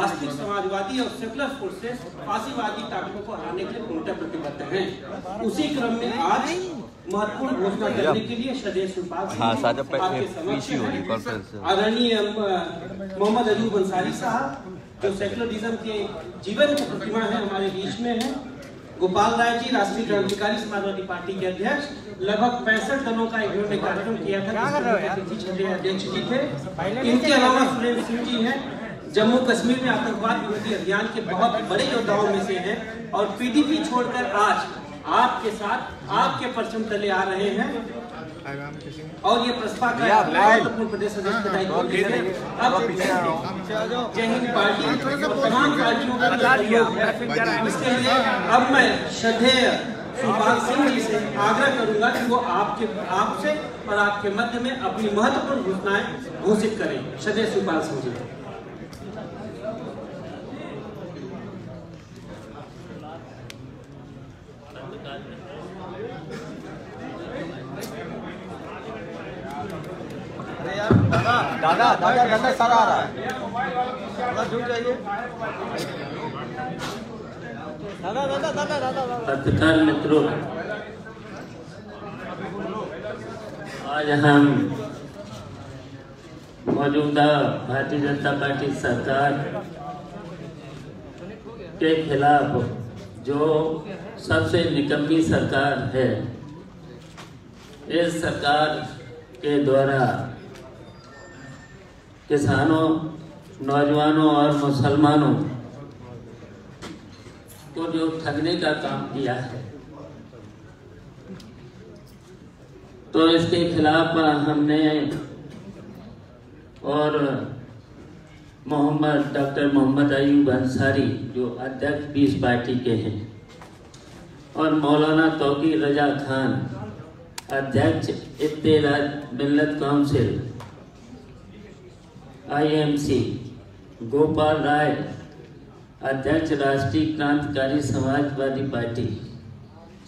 वास्तविक समाजवादी और secular forces फांसीवादी ताकतों को हराने के लिए पूर्णतः प्रतिबद्ध हैं। उसी क्रम में आज महत्वपूर्ण घोषणा करने के लिए स्वदेश आदरणीय मोहम्मद अयूब अंसारी साहब, जो सेकुलरिज्म के जीवन की प्रतिमा है, हमारे बीच में है। गोपाल राय जी, राष्ट्रीय क्रांतिकारी समाजवादी पार्टी के अध्यक्ष, लगभग 65 दलों का इन्होंने कार्यक्रम किया था, अध्यक्ष जी थे। इनके अलावा सुरेंद्र सिंह जी हैं, जम्मू कश्मीर में आतंकवाद विरोधी अभियान के बहुत बड़े योद्धाओं में से हैं और पीडीपी छोड़कर आज आपके साथ आपके परचम तले आ रहे हैं और ये प्रस्पा का महत्वपूर्ण प्रदेश अध्यक्ष का दायित्व लेंगे। अब जय हिंद पार्टी तमाम पार्टियों का सहयोग है। इसके लिए अब मैं श्रद्धेय सुपाल सिंह जी से आग्रह करूंगा कि वो आपसे और आपके मध्य में अपनी महत्वपूर्ण घोषणाएं घोषित करें। श्रद्धेय सुपाल सिंह जी। दादा सारा आ रहा है, झूठ जाइए। पत्रकार मित्रों, आज हम मौजूदा भारतीय जनता पार्टी सरकार के खिलाफ, जो सबसे निकम्मी सरकार है, इस सरकार के द्वारा किसानों, नौजवानों और मुसलमानों को जो ठगने का काम किया है, तो इसके खिलाफ हमने और डॉक्टर मोहम्मद अयूब अंसारी, जो अध्यक्ष पीस पार्टी के हैं, और मौलाना तौकीर रजा खान, अध्यक्ष इत्तेहाद मिल्लत काउंसिल IMC, गोपाल राय, अध्यक्ष राष्ट्रीय क्रांतिकारी समाजवादी पार्टी,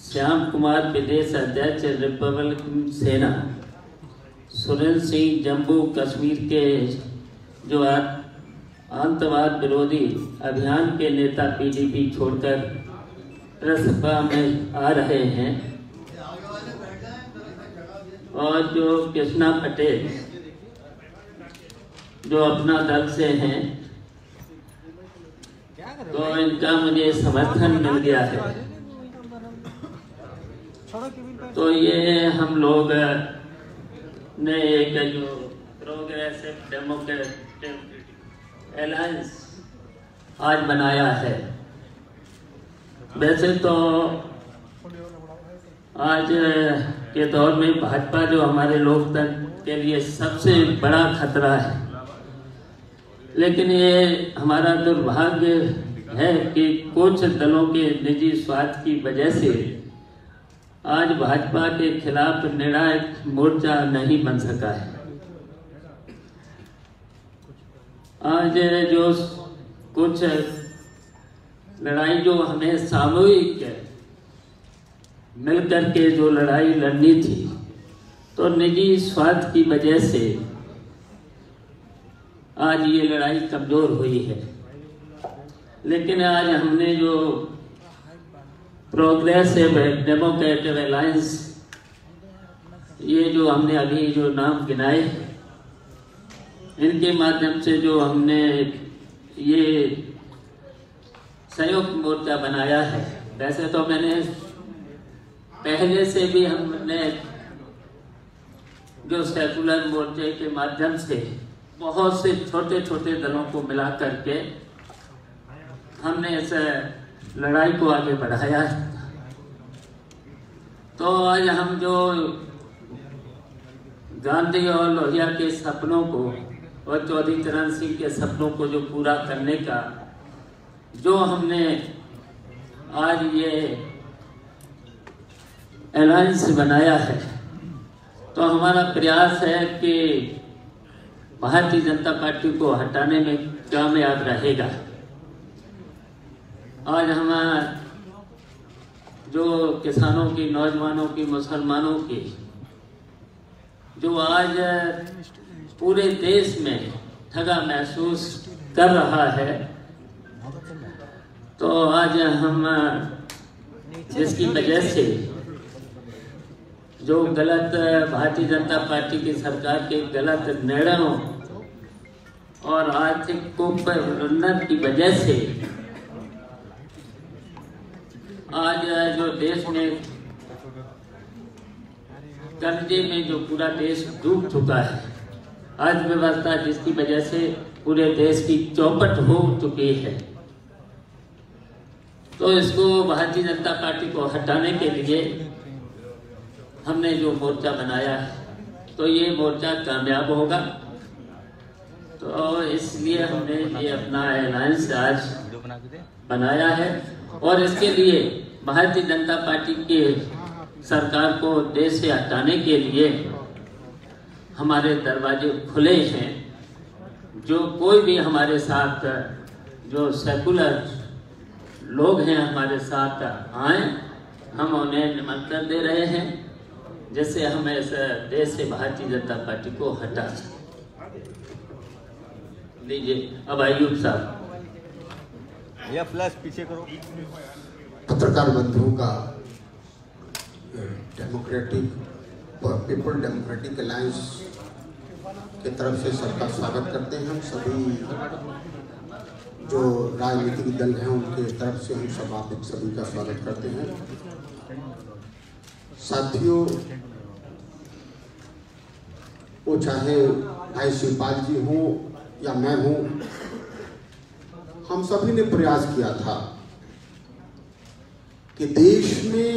श्याम कुमार प्रदेश अध्यक्ष रिपब्लिकन सेना, सुरेंद्र सिंह जम्मू कश्मीर के जो आतंकवाद विरोधी अभियान के नेता पीडीपी छोड़कर प्रसपा में आ रहे हैं, और जो कृष्णा पटेल जो अपना दल से हैं, तो इनका मुझे समर्थन मिल गया है। तो ये हम लोग ने एक जो प्रोग्रेसिव डेमोक्रेटिक अलायंस आज बनाया है। वैसे तो आज के दौर में भाजपा जो हमारे लोकतंत्र के लिए सबसे बड़ा खतरा है, लेकिन ये हमारा दुर्भाग्य है कि कुछ दलों के निजी स्वार्थ की वजह से आज भाजपा के खिलाफ निर्णायक मोर्चा नहीं बन सका है। आज जो कुछ लड़ाई जो हमें सामूहिक मिलकर के जो लड़ाई लड़नी थी, तो निजी स्वार्थ की वजह से आज ये लड़ाई कमजोर हुई है। लेकिन आज हमने जो प्रोग्रेसिव डेमोक्रेटिक अलायंस, ये जो हमने अभी जो नाम गिनाए, इनके माध्यम से जो हमने ये संयुक्त मोर्चा बनाया है। वैसे तो मैंने पहले से भी हमने जो सेकुलर मोर्चे के माध्यम से बहुत से छोटे छोटे दलों को मिला करके हमने इस लड़ाई को आगे बढ़ाया है। तो आज हम जो गांधी और लोहिया के सपनों को और चौधरी चरण सिंह के सपनों को जो पूरा करने का जो हमने आज ये अलायंस बनाया है, तो हमारा प्रयास है कि भारतीय जनता पार्टी को हटाने में कामयाब रहेगा। आज हम जो किसानों की, नौजवानों की, मुसलमानों की, जो आज पूरे देश में ठगा महसूस कर रहा है, तो आज हम जिसकी वजह से जो गलत भारतीय जनता पार्टी की सरकार के गलत निर्णयों और आर्थिक कुप्रबंधन की वजह से आज जो देश में कर्जे में जो पूरा देश डूब चुका है, अर्थव्यवस्था जिसकी वजह से पूरे देश की चौपट हो चुकी है, तो इसको भारतीय जनता पार्टी को हटाने के लिए हमने जो मोर्चा बनाया है तो ये मोर्चा कामयाब होगा। तो इसलिए हमने ये अपना अलायंस आज बनाया है और इसके लिए भारतीय जनता पार्टी के सरकार को देश से हटाने के लिए हमारे दरवाजे खुले हैं। जो कोई भी हमारे साथ जो सेकुलर लोग हैं हमारे साथ आए, हम उन्हें निमंत्रण दे रहे हैं जिससे हम इस देश से भारतीय जनता पार्टी को हटा सकें। लीजिए अब अयूब साहब। या फ्लैश पीछे करो। पत्रकार बंधुओं का पीपल डेमोक्रेटिक अलायंस की तरफ से सबका स्वागत करते हैं। हम सभी जो राजनीतिक दल हैं उनके तरफ से हम सभी का स्वागत करते हैं। साथियों, वो चाहे भाई शिवपाल जी हों या मैं हूं, हम सभी ने प्रयास किया था कि देश में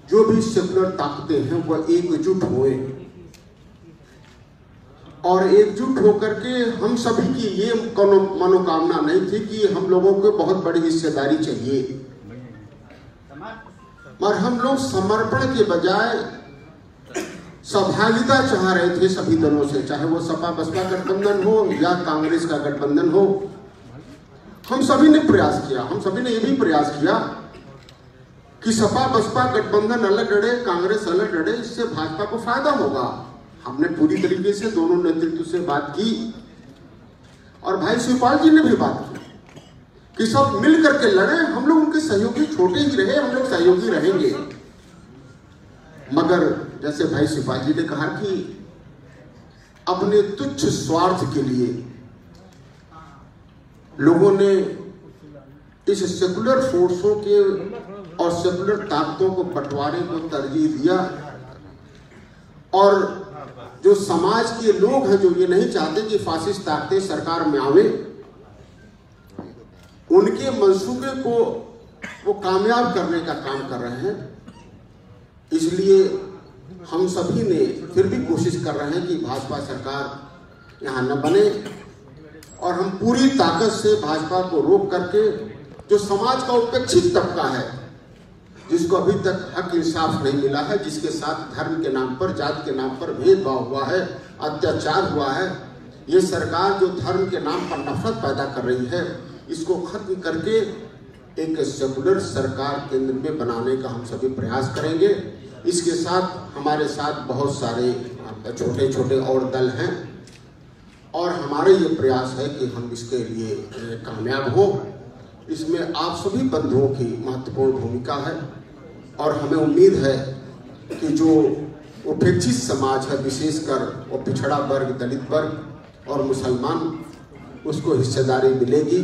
जो भी सेकुलर ताकतें हैं वह एकजुट हुए और एकजुट होकर के हम सभी की ये मनोकामना नहीं थी कि हम लोगों को बहुत बड़ी हिस्सेदारी चाहिए, मगर हम लोग समर्पण के बजाय सहभागिता चाह रहे थे सभी दलों से, चाहे वो सपा बसपा गठबंधन हो या कांग्रेस का गठबंधन हो। हम सभी ने प्रयास किया, हम सभी ने ये भी प्रयास किया कि सपा बसपा गठबंधन अलग लड़े, कांग्रेस अलग लड़े, इससे भाजपा को फायदा होगा। हमने पूरी तरीके से दोनों नेतृत्व से बात की और भाई शिवपाल जी ने भी बात की कि सब मिल करके लड़े, हम लोग उनके सहयोगी छोटे ही रहे, हम लोग सहयोगी रहेंगे। मगर जैसे भाई शिवपाल जी ने कहा कि अपने तुच्छ स्वार्थ के लिए लोगों ने इस सेकुलर फोर्सों के और सेकुलर ताकतों को बंटवारे को तरजीह दिया और जो समाज के लोग हैं जो ये नहीं चाहते कि फासिस्ट ताकतें सरकार में आवे, उनके मंसूबे को वो कामयाब करने का काम कर रहे हैं। इसलिए हम सभी ने फिर भी कोशिश कर रहे हैं कि भाजपा सरकार यहाँ न बने और हम पूरी ताकत से भाजपा को रोक करके जो समाज का उपेक्षित तबका है, जिसको अभी तक हक इंसाफ नहीं मिला है, जिसके साथ धर्म के नाम पर, जात के नाम पर भेदभाव हुआ है, अत्याचार हुआ है, ये सरकार जो धर्म के नाम पर नफरत पैदा कर रही है, इसको खत्म करके एक सेकुलर सरकार केंद्र में बनाने का हम सभी प्रयास करेंगे। इसके साथ हमारे साथ बहुत सारे छोटे छोटे और दल हैं और हमारे ये प्रयास है कि हम इसके लिए कामयाब हो। इसमें आप सभी बंधुओं की महत्वपूर्ण भूमिका है और हमें उम्मीद है कि जो उपेक्षित समाज है, विशेषकर वो पिछड़ा वर्ग, दलित वर्ग और मुसलमान, उसको हिस्सेदारी मिलेगी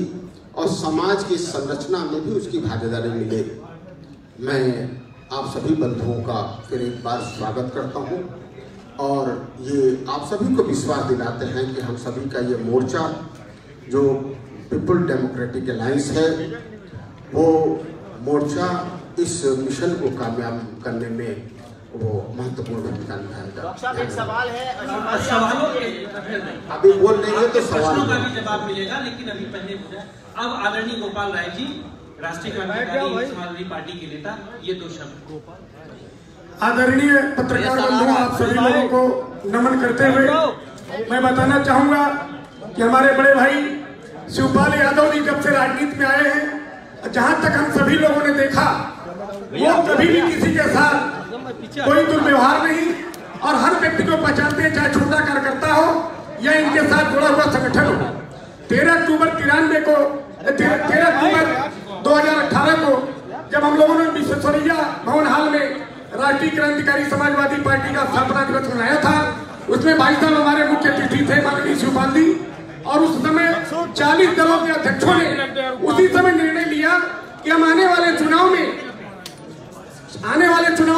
और समाज की संरचना में भी उसकी भागीदारी मिलेगी। मैं आप सभी बंधुओं का फिर एक बार स्वागत करता हूं और ये आप सभी को विश्वास दिलाते हैं कि हम सभी का ये मोर्चा जो पीपल डेमोक्रेटिक अलायंस है, वो मोर्चा इस मिशन को कामयाब करने में वो महत्वपूर्ण भूमिका निभाएगा। एक सवाल है, सवालों के अभी बोल देंगे तो सवाल का भी जवाब मिलेगा, लेकिन अभी पहले अब आदरणीय गोपाल राय जी, राष्ट्रीय क्रांतिकारी समाजवादी पार्टी के नेता, ये दो शब्द। आदरणीय पत्रकार बंधुओं, आप सभी लोगों को नमन करते हुए मैं बताना चाहूंगा कि हमारे बड़े भाई शिवपाल यादव जी जब से राजनीति में आए हैं, जहां तक हम सभी लोगों ने देखा, वो कभी भी किसी के साथ कोई दुर्व्यवहार नहीं और हर व्यक्ति को पहचानते हैं, चाहे छोटा कार्यकर्ता हो या इनके साथ जुड़ा हुआ संगठन हो। 13 अक्टूबर 2018 को जब हम लोगों ने विश्वेश्वरैया भवन हाल में राष्ट्रीय क्रांतिकारी समाजवादी पार्टी का स्थापना दिवस मनाया था, उसमें भाई साहब हमारे मुख्य अतिथि थे माननीय शिवपाल जी, और उस समय 40 दलों के अध्यक्षों ने उसी समय निर्णय लिया कि हम आने वाले चुनाव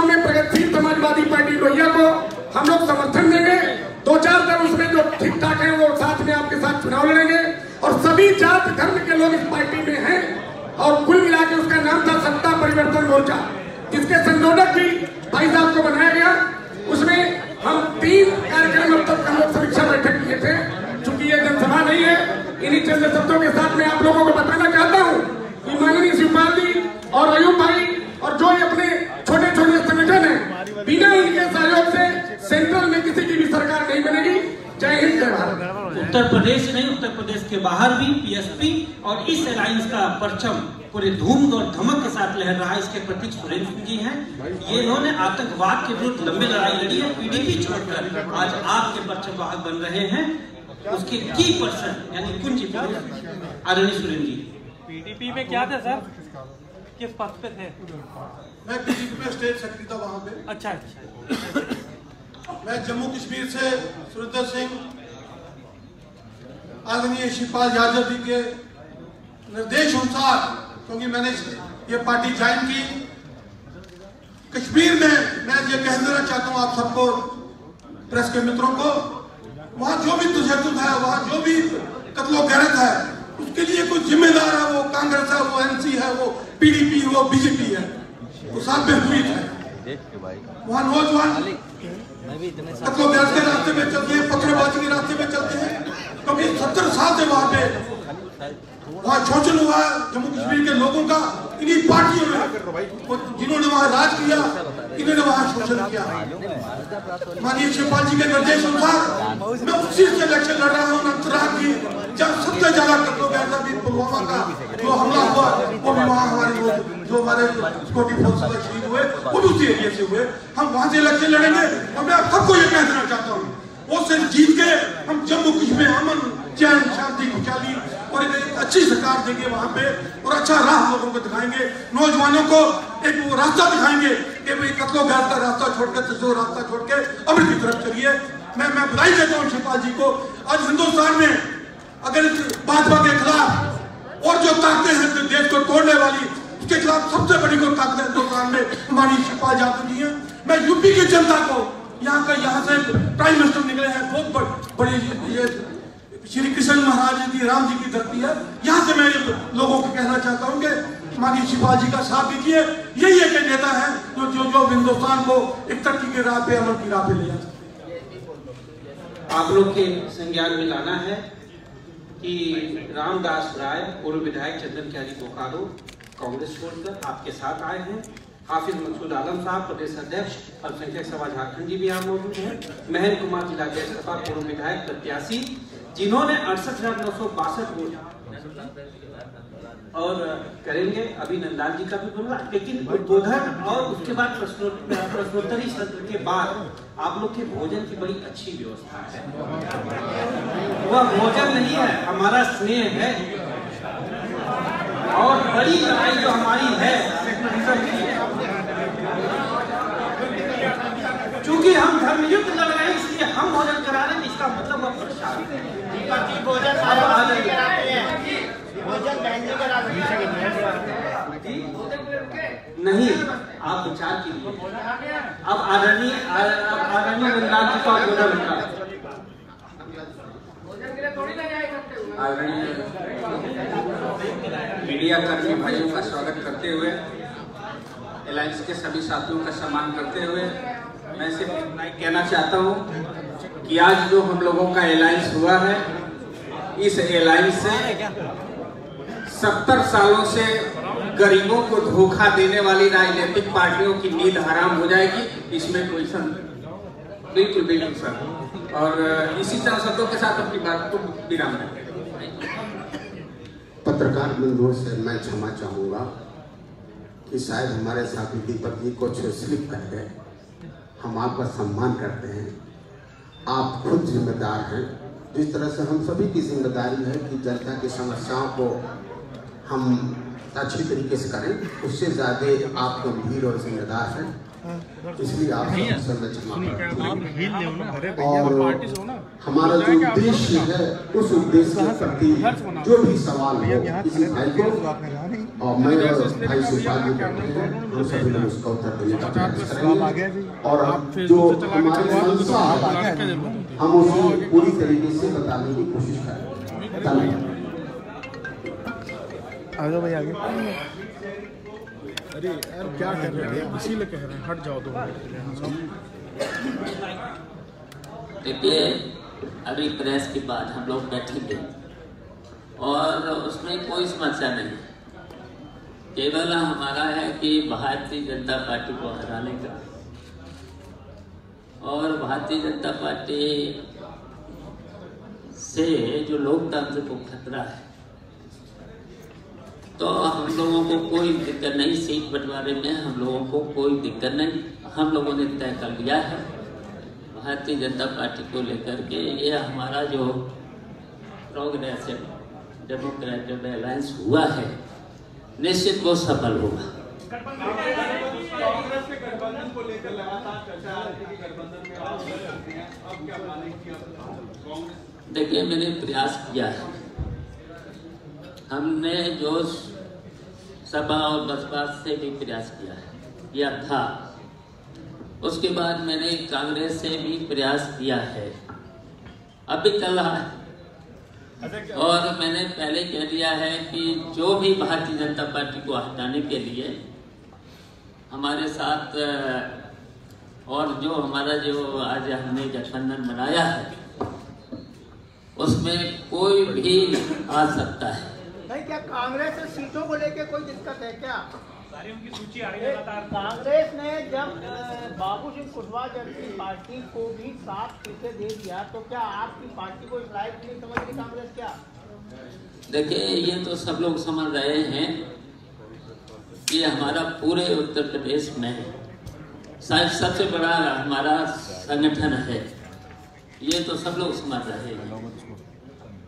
में प्रगतिशील समाजवादी पार्टी लोहिया को हम लोग समर्थन देंगे। 2-4 दल उसमें जो ठीक ठाक है वो साथ में आपके साथ चुनाव लड़ेंगे, और सभी जात धर्म के लोग इस पार्टी में हैं, और कुल मिला के उसका नाम था सत्ता परिवर्तन मोर्चा, जिसके संयोजक भी भाई साहब को बनाया गया। उसमें हम 3 कार्यक्रम अब तक हम लोग समीक्षा बैठक किए थे। चूंकि ये जनसभा नहीं है, इन्हीं चंद शब्दों के साथ मैं आप लोगों को बताना चाहता हूँ कि माननीय शिवपाल जी और अयूब भाई और जो ये अपने छोटे छोटे संगठन है, बिना इनके सहयोग से सेंट्रल में किसी की भी सरकार नहीं बनेगी। जय हिंद, जय भारत। उत्तर प्रदेश नहीं, उत्तर प्रदेश के बाहर भी पीएसपी और इस अलायंस का परचम पूरे धूम और धमक के साथ लहर रहा है। इसके प्रतीक सुरेंद्र सिंह जी हैं। ये इन्होंने आतंकवाद के विरुद्ध लंबी लड़ाई लड़ी है। पीडीपी छोड़कर आज आपके परचम वाहक बन रहे हैं। उसके की पर्सन यानी कुंजी आदरणीय सुरेंद्र जी। पीडीपी में क्या थे सर, किस पद पे थे? मैं पीडीपी में स्टेट सेक्रेटरी था वहाँ पे। अच्छा। मैं जम्मू कश्मीर से सुरेंद्र सिंह आदरणीय शिवपाल यादव जी के निर्देश अनुसार, क्योंकि मैंने ये पार्टी ज्वाइन की कश्मीर में, मैं ये कह देना चाहता हूँ आप सबको, प्रेस के मित्रों को, वहाँ जो भी तशद्दुद है, वहाँ जो भी कत्लो-गारत है, उसके लिए कोई जिम्मेदार है, वो कांग्रेस है, वो एनसी है, वो पीडीपी, वो बीजेपी है, वो सब बेहतरीन है। वहाँ नौजवान कत्लो-गारत के रास्ते में चलते हैं, पत्थरबाजी के रास्ते में चलते हैं। कभी 70 साल से वहाँ पे शोषण हुआ है जम्मू कश्मीर के लोगों का, इन्हीं पार्टियों ने, जिन्होंने वहाँ राज किया, इन्होंने वहाँ शोषण किया। माननीय शिवपाल जी के निर्देश अनुसार मैं उसी से इलेक्शन लड़ रहा हूँ। अनंतनाग की जहाँ सबसे ज्यादा कत्लो-गारत भी पुलवामा का जो हमला हुआ, वो भी वहाँ हमारे जो हमारे सिक्योरिटी फोर्सेस का शहीद हुए, वो भी उसी एरिया से हुए। हम वहाँ से इलेक्शन लड़ेंगे, और मैं आप सबको ये कह देना चाहता हूँ, वो से जीत के हम जम्मू कश्मीर अमन, चैन, शांति, खुशहाली और एक अच्छी सरकार देंगे वहाँ पे, और अच्छा राह लोगों को दिखाएंगे, नौजवानों को एक वो रास्ता दिखाएंगे कि भाई कत्लो-गारत का रास्ता छोड़कर, जो रास्ता छोड़ के अमृत की तरफ चलिए। मैं बधाई देता हूँ शिवपाल जी को। आज हिंदुस्तान में अगर भाजपा के खिलाफ और जो ताकतें हैं देश को तोड़ने वाली, उसके खिलाफ सबसे बड़ी को ताकत हिंदुस्तान में हमारी शिवपाल यादव जी है। मैं यूपी की जनता को, यहाँ से प्राइम मिनिस्टर निकले हैं, बहुत बड़ी ये श्री कृष्ण महाराज जी, राम जी की धरती है। यहाँ से मैं लोगों को कहना चाहता हूँ कि माननीय शिवपाल जी का साथ दीजिए। यही एक नेता है जो हिंदुस्तान को एक तरक्की की राह पे, अमन की राह पे ले जा सकते। आप लोग के संज्ञान में लाना है कि रामदास राय, पूर्व विधायक चंदन क्यारी बोकारो, कांग्रेस छोड़कर आपके साथ आए हैं। हाफिज मकसूद आलम साहब, प्रदेश अध्यक्ष अल्पसंख्यक सभा झारखंड जी भी यहाँ मौजूद हैं। महेंद्र कुमार जिलाध्यक्ष सपा पूर्व विधायक प्रत्याशी, जिन्होंने 68,962 वोट और करेंगे। अभी नंदाल जी का भी बोला, लेकिन उद्बोधन और उसके बाद प्रश्नोत्तरी सत्र के बाद आप लोग के भोजन की बड़ी अच्छी व्यवस्था है। वह भोजन नहीं है, हमारा स्नेह है। और बड़ी लड़ाई जो हमारी है चूंकि हम धर्मयुद्ध लड़ रहे हैं, इसलिए हम भोजन करा रहे हैं। इसका मतलब वह प्रसाद भोजन नहीं, आप विचार कीजिए। अब आदरणीय नंदाल जी का भोजन होगा। आदरणीय मीडिया कर्मी भाइयों का स्वागत करते हुए, अलायंस के सभी साथियों का सम्मान करते हुए, मैं सिर्फ कहना चाहता हूं कि आज जो हम लोगों का अलायंस हुआ है, इस अलायंस से 70 सालों से गरीबों को धोखा देने वाली राजनीतिक पार्टियों की नींद हराम हो जाएगी। इसमें कोई बिल्कुल सर। और इसी तरह शब्दों के साथ अपनी बात को विराम दें। पत्रकार बंधुओं से मैं क्षमा चाहूँगा कि शायद हमारे साथी दीपक जी कुछ स्लिप कर गए। हम आपका सम्मान करते हैं, आप खुद जिम्मेदार हैं, जिस तरह से हम सभी की जिम्मेदारी है कि जनता की समस्याओं को हम अच्छी तरीके से करें, उससे ज़्यादा आप गंभीर और जिम्मेदार हैं, इसलिए आप सबसे मैं क्षमा करता हूं। और हमारा जो उद्देश्य है उस उद्देश्य के प्रति जो भी सवाल हो किसी भाई को, और मैं और भाई सुपाल जी करते हैं, हम सभी लोग उसका उत्तर देने का प्रयास करेंगे और जो हमारे मंशा है हम उसको पूरी तरीके से बताने की कोशिश करेंगे। धन्यवाद। आ जाओ भाई आगे। अरे यार क्या कर रहे हैं, इसीलिए कह रहे हैं हट जाओ 2 मिनट। देखिए अभी प्रेस के बाद हम लोग बैठेंगे और उसमें कोई समस्या नहीं, केवल हमारा है कि भारतीय जनता पार्टी को हराने का, और भारतीय जनता पार्टी से जो लोकतंत्र को खतरा है, तो हम लोगों को कोई दिक्कत नहीं, सीट बंटवारे में हम लोगों को कोई दिक्कत नहीं। हम लोगों ने तय कर लिया है भारतीय जनता पार्टी को लेकर के, ये हमारा जो प्रोग्रेसिव डेमोक्रेटिक अलायंस हुआ है निश्चित वो सफल होगा। कांग्रेस के गठबंधन को लेकर लगातार चर्चा आ रही है कि गठबंधन में आप करते हैं, अब क्या मानेंगे? देखिए मैंने प्रयास किया है, हमने जो सपा और बसपा से भी प्रयास किया था, उसके बाद मैंने कांग्रेस से भी प्रयास किया है, अभी चल रहा है। और मैंने पहले कह दिया है कि जो भी भारतीय जनता पार्टी को हटाने के लिए हमारे साथ, और जो हमारा जो आज हमने गठबंधन बनाया है उसमें कोई भी आ सकता है। नहीं, क्या कांग्रेस से सीटों को लेकर कोई दिक्कत है क्या? सारी उनकी सूची आ रही है लगातार। कांग्रेस ने जब बाबू सिंह कुशवाहा जैसी पार्टी को भी 7 सीटें दे दिया, तो क्या आपकी पार्टी को इस लायक नहीं समझ रही कांग्रेस क्या? देखिए ये तो सब लोग समझ रहे हैं कि हमारा पूरे उत्तर प्रदेश में शायद सबसे बड़ा हमारा संगठन है, ये तो सब लोग समझ रहे हैं,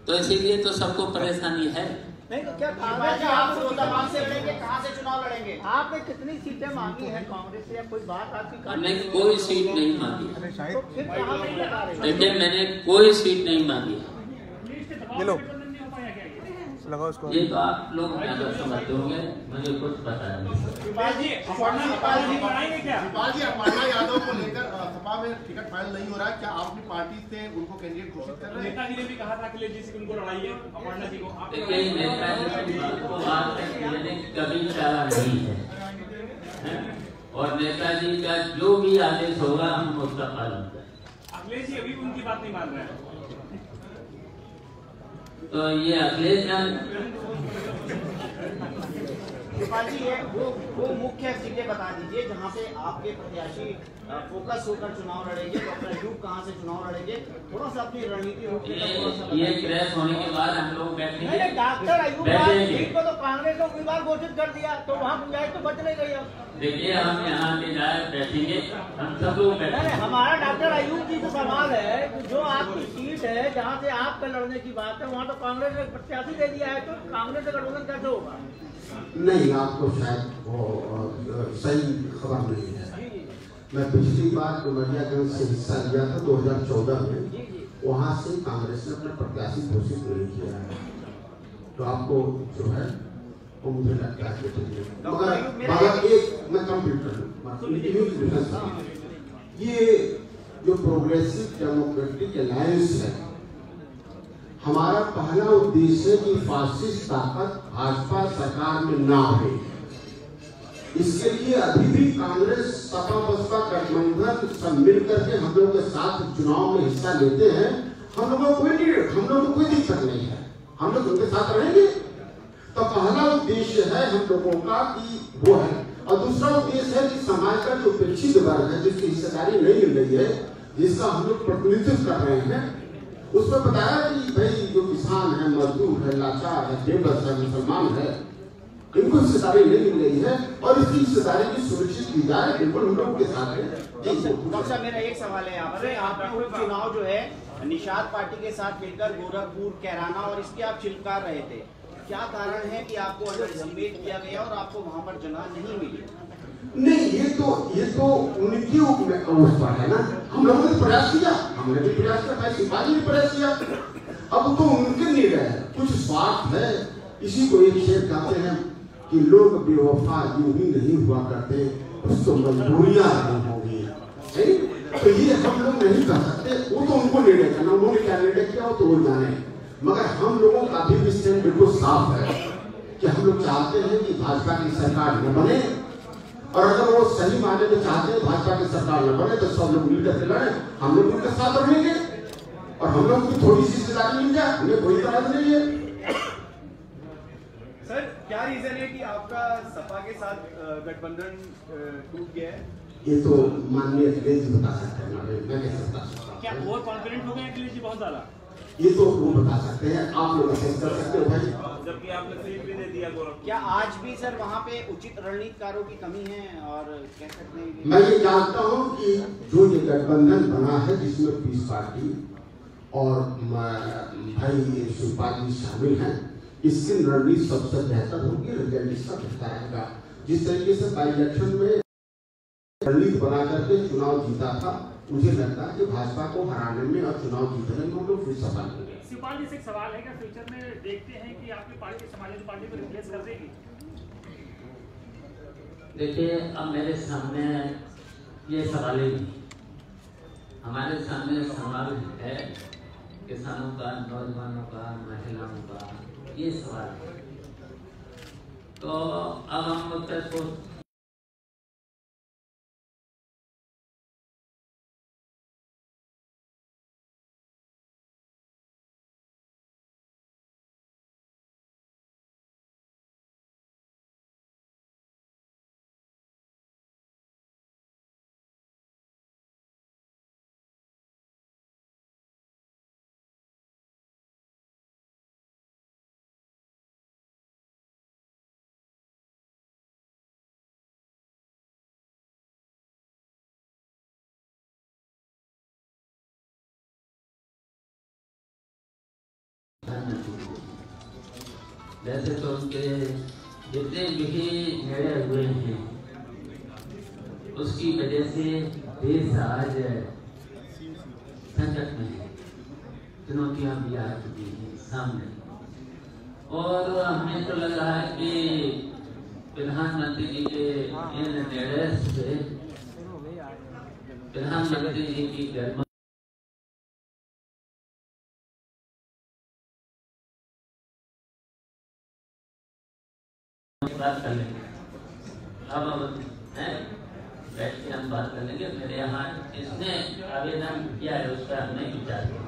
तो इसीलिए तो सबको परेशानी है। नहीं तो क्या कांग्रेस आप मुसलमान से लड़ेंगे, कहाँ से चुनाव लड़ेंगे? आपने कितनी सीटें मांगी है कांग्रेस से, या कोई बात आपकी? हमने कोई सीट नहीं मांगी, तो फिर कहाँ नहीं लगा रहे? देखिए मैंने कोई सीट नहीं मांगी। लगाओ इसको। ये तो आप लोग ज्यादा समझते होंगे, मुझे कुछ पता नहीं। शिवपाल जी अपर्णा यादव को लेकर सपा में टिकट फाइल नहीं हो रहा है, क्या आप अपनी पार्टी से उनको कैंडिडेट घोषित कर रहे हैं? नेताजी ने भी कहा था अखिलेश जी से उनको लड़ाइए अपर्णा जी को। देखिए नेताजी की बात को आज तक मैंने कभी टाला नहीं है, और नेताजी का जो भी आदेश होगा हम उसका पालन करें। अखिलेश जी अभी भी उनकी बात नहीं मान रहे हैं, तो ये अखिलेश शिवपाल जी वो मुख्य सीटें बता दीजिए जहाँ पे आपके प्रत्याशी फोकस होकर चुनाव लड़ेंगे, डॉक्टर अयूब कहाँ से चुनाव लड़ेंगे, थोड़ा सा अपनी रणनीति। ये क्रैश होने के बाद हम लोग बैठेंगे। डॉक्टर अयूब सीट को तो कांग्रेस ने उम्मीदवार घोषित कर दिया, तो वहाँ गुंजाइश तो बच नहीं गई अब। देखिए हम यहाँ ले जाए बैठेंगे, हम सब लोग बैठेंगे। हमारा डॉक्टर अयूब जी से सवाल है कि जो आपकी सीट है जहाँ से आपका लड़ने की बात है, वहाँ तो कांग्रेस ने प्रत्याशी दे दिया है, तो कांग्रेस से गठबंधन कैसे होगा? नहीं, आपको शायद वो सही खबर नहीं है। मैं पिछली बार डुमरियागंज से हिस्सा लिया था 2014 में, वहाँ से कांग्रेस ने अपना प्रत्याशी घोषित नहीं किया है, तो आपको जो है वो मुझे लगता है मगर एक मैं कंप्लीट कर लूँ। ये जो प्रोग्रेसिव डेमोक्रेटिक अलायंस है, हमारा पहला उद्देश्य है कि फासिस्ट ताकत भाजपा सरकार में ना हो। इसके लिए अभी भी कांग्रेस सपा बसपा गठबंधन सब मिल करके हम लोग के साथ चुनाव में हिस्सा लेते हैं। हम लोगों को कोई दिक्कत नहीं है, हम लोग उनके साथ रहेंगे। तो पहला उद्देश्य है हम लोगों का कि वो है, और दूसरा उद्देश्य है कि समाज का जो उपेक्षित वर्ग है, जिसकी हिस्सेदारी नहीं मिल रही है, जिसका हम लोग प्रतिनिधित्व कर रहे हैं, उसमें बताया कि भाई जो किसान है, मजदूर है, लाचार है, बेबस है, मुसलमान है, इनको हिस्सेदारी नहीं मिल रही है, और इसकी हिस्सेदारी की सुनिश्चित की जाए। बिल्कुल हम लोग के साथ है। डॉक्टर साहब मेरा एक सवाल है आपसे, आपका उपचुनाव जो है निषाद पार्टी के साथ मिलकर गोरखपुर, कैराना और इसके आप चिलकार रहे थे। क्या कारण है कि आपको अंडरएस्टिमेट किया गया और आपको वहां पर जगह नहीं मिली? नहीं, ये तो उनकी उस पर है ना। हम लोगों ने प्रयास किया, हमने भी प्रयास किया, भाई शिपाली ने प्रयास किया। अब तो उनके नहीं रहे, कुछ स्वार्थ है। इसी को एक शेर कहते हैं कि लोग बेवफा यूं ही नहीं हुआ करते, उसको मजबूरियां होंगी। तो ये हम लोग नहीं कर सकते, वो तो उनको निर्णय करना, उन्होंने क्या निर्णय किया हो तो वो जाने। मगर हम लोगों का भी स्टैंड बिल्कुल साफ है कि हम लोग चाहते हैं कि भाजपा की सरकार न बने, और अगर वो सही मायने में चाहते हैं भाजपा की सरकार न बने तो सब लोग मिलकर के लड़े, हम लोग उनके साथ रहेंगे और हम लोग की थोड़ी सी हिस्सेदारी मिल जाए, हमें कोई तरह नहीं है। सर, क्या रीजन है कि आपका सपा के साथ गठबंधन टूट गया है? ये तो माननीय अखिलेश जी बता सकते हैं, मैं कैसे बता सकता हूँ? क्या ओवर कॉन्फिडेंट हो गए अखिलेश जी बहुत ज्यादा? ये तो वो बता सकते हैं, आप लोग असेस कर सकते हो भाई। जबकि आपने सीट भी दे दिया गोरखपुर। क्या आज भी सर वहाँ पे उचित रणनीतिकारों की कमी है? और कह सकते हैं मैं ये जानता हूँ कि जो ये गठबंधन बना है जिसमें पीस पार्टी और भाई शिवपाल जी शामिल हैं, इसकी रणनीति सबसे बेहतर होगी, रिजल्ट इसका बेहतर आएगा। जिस तरीके से बाई इलेक्शन में रणनीति बना करके चुनाव जीता था, मुझे लगता है कि भाजपा को हराने में और चुनाव जीतने में हम लोग फिर सफल होंगे। शिवपाल जी से एक सवाल है, क्या फ्यूचर में देखते हैं कि आपकी पार्टी समाजवादी पार्टी को रिप्लेस कर देगी? देखिए, अब मेरे सामने ये सवाल ही नहीं, हमारे सामने सवाल है किसानों का, नौजवानों का, महिलाओं का, ये सवाल है। तो अब हम उत्तर को वैसे तो उनके जितने भी निर्णय हुए हैं उसकी वजह से देश आज संकट में है, चुनौतियां भी आ चुकी हैं सामने, और हमें तो लग रहा है कि प्रधानमंत्री जी के इन निर्णय से प्रधानमंत्री जी की गर्म बात कर लेंगे। अब बैठ के हम बात कर लेंगे। मेरे यहाँ जिसने आवेदन किया है उस पर हमने विचार किया।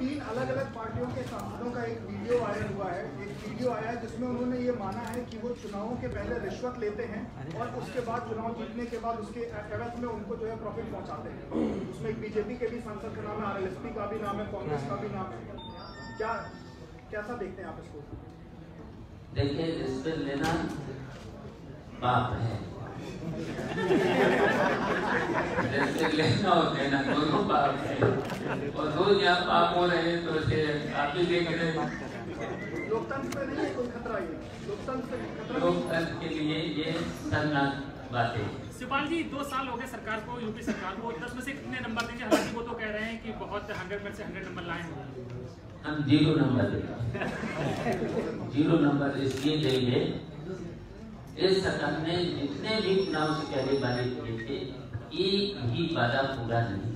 3 अलग-अलग पार्टियों के सांसदों का एक वीडियो वायरल हुआ है। एक वीडियो आया है जिसमें उन्होंने ये माना है कि वो चुनावों के पहले रिश्वत लेते हैं और उसके बाद चुनाव जीतने के बाद उसके एवज में उनको जो है प्रॉफिट पहुंचाते हैं। उसमें एक बीजेपी के भी सांसद का नाम है, RLSP का भी नाम है, कांग्रेस का भी नाम है। कैसा देखते हैं आप इसको? देखिए, रिश्वत लेना पाप है, रिश्वत लेना और देना दोनों पाप है, और रोज यहाँ पाप हो रहे हैं तो उसे आप ही देख रहे हैं। लोकतंत्र पे नहीं है कोई खतरा, ये लोकतंत्र के लिए ये शर्मनाक बातें। शिवपाल जी, 2 साल हो गए सरकार को, यूपी सरकार को, 10 में से कितने नंबर देंगे? हालांकि वो तो कह रहे हैं कि बहुत 100 में से 100 नंबर लाए हैं। हम 0 नंबर देंगे। 0 नंबर इसलिए देंगे, इस सरकार ने जितने भी चुनाव से पहले वादे किए थे, एक भी वादा पूरा नहीं।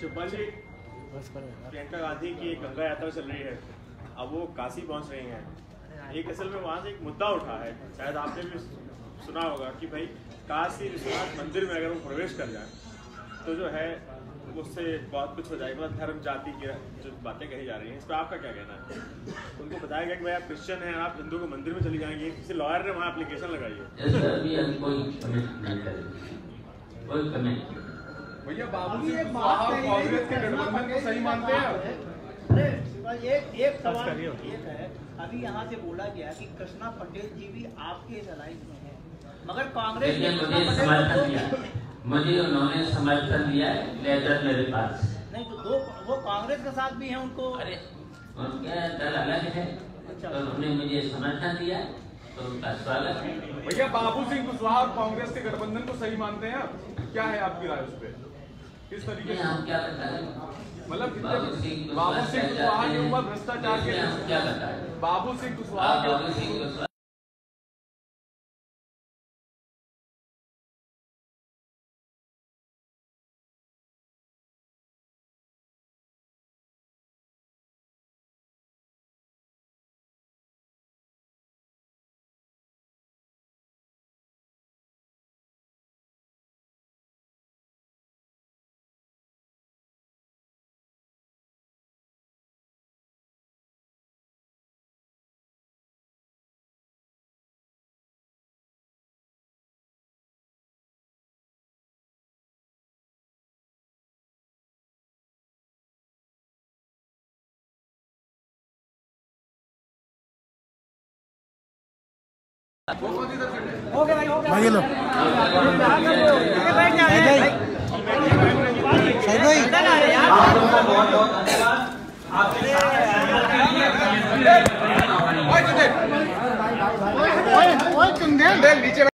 शिवपाल जी, प्रियंका गांधी की एक गंगा यात्रा चल रही है, अब वो काशी पहुंच रही हैं। एक असल में वहां से एक मुद्दा उठा है, शायद आपने भी सुना होगा कि भाई काशी विश्वनाथ मंदिर में अगर वो प्रवेश कर जाए तो जो है उससे बहुत कुछ हो जाएगा, धर्म जाति की जो बातें कही जा रही हैं, इस पर आपका क्या कहना है? उनको बताया गया कि भाई आप क्रिश्चियन हैं, आप हिंदू को मंदिर में चली जाएंगे, किसी लॉयर ने वहाँ एप्लीकेशन लगाई है। कोई कमेंट नहीं करेंगे, कोई कमेंट। भैया बाबूजी कांग्रेस के गठबंधन को सही मानते हैं? अरे एक सवाल ये है, अभी यहाँ से बोला गया कि कृष्णा पटेल जी भी आपके इस अलायंस में है, मगर कांग्रेस ने मुझे उन्होंने समर्थन दिया है, लेटर मेरे पास। नहीं तो दो वो कांग्रेस के साथ भी हैं उनको। अरे उनका दल अलग है, तो उन्होंने मुझे समर्थन दिया तो उनका स्वागत है। भैया बाबू सिंह कुशवाहा और कांग्रेस के गठबंधन को सही मानते हैं आप? क्या है आपकी राय उस पर? किस तरीके से हम क्या बताएं? मतलब बाबू सिंह कुशवाहा के ऊपर भ्रष्टाचार के क्या बताएं? बाबू सिंह कुशवाहा के हो गया भाई, हो गया। भाई लो आपके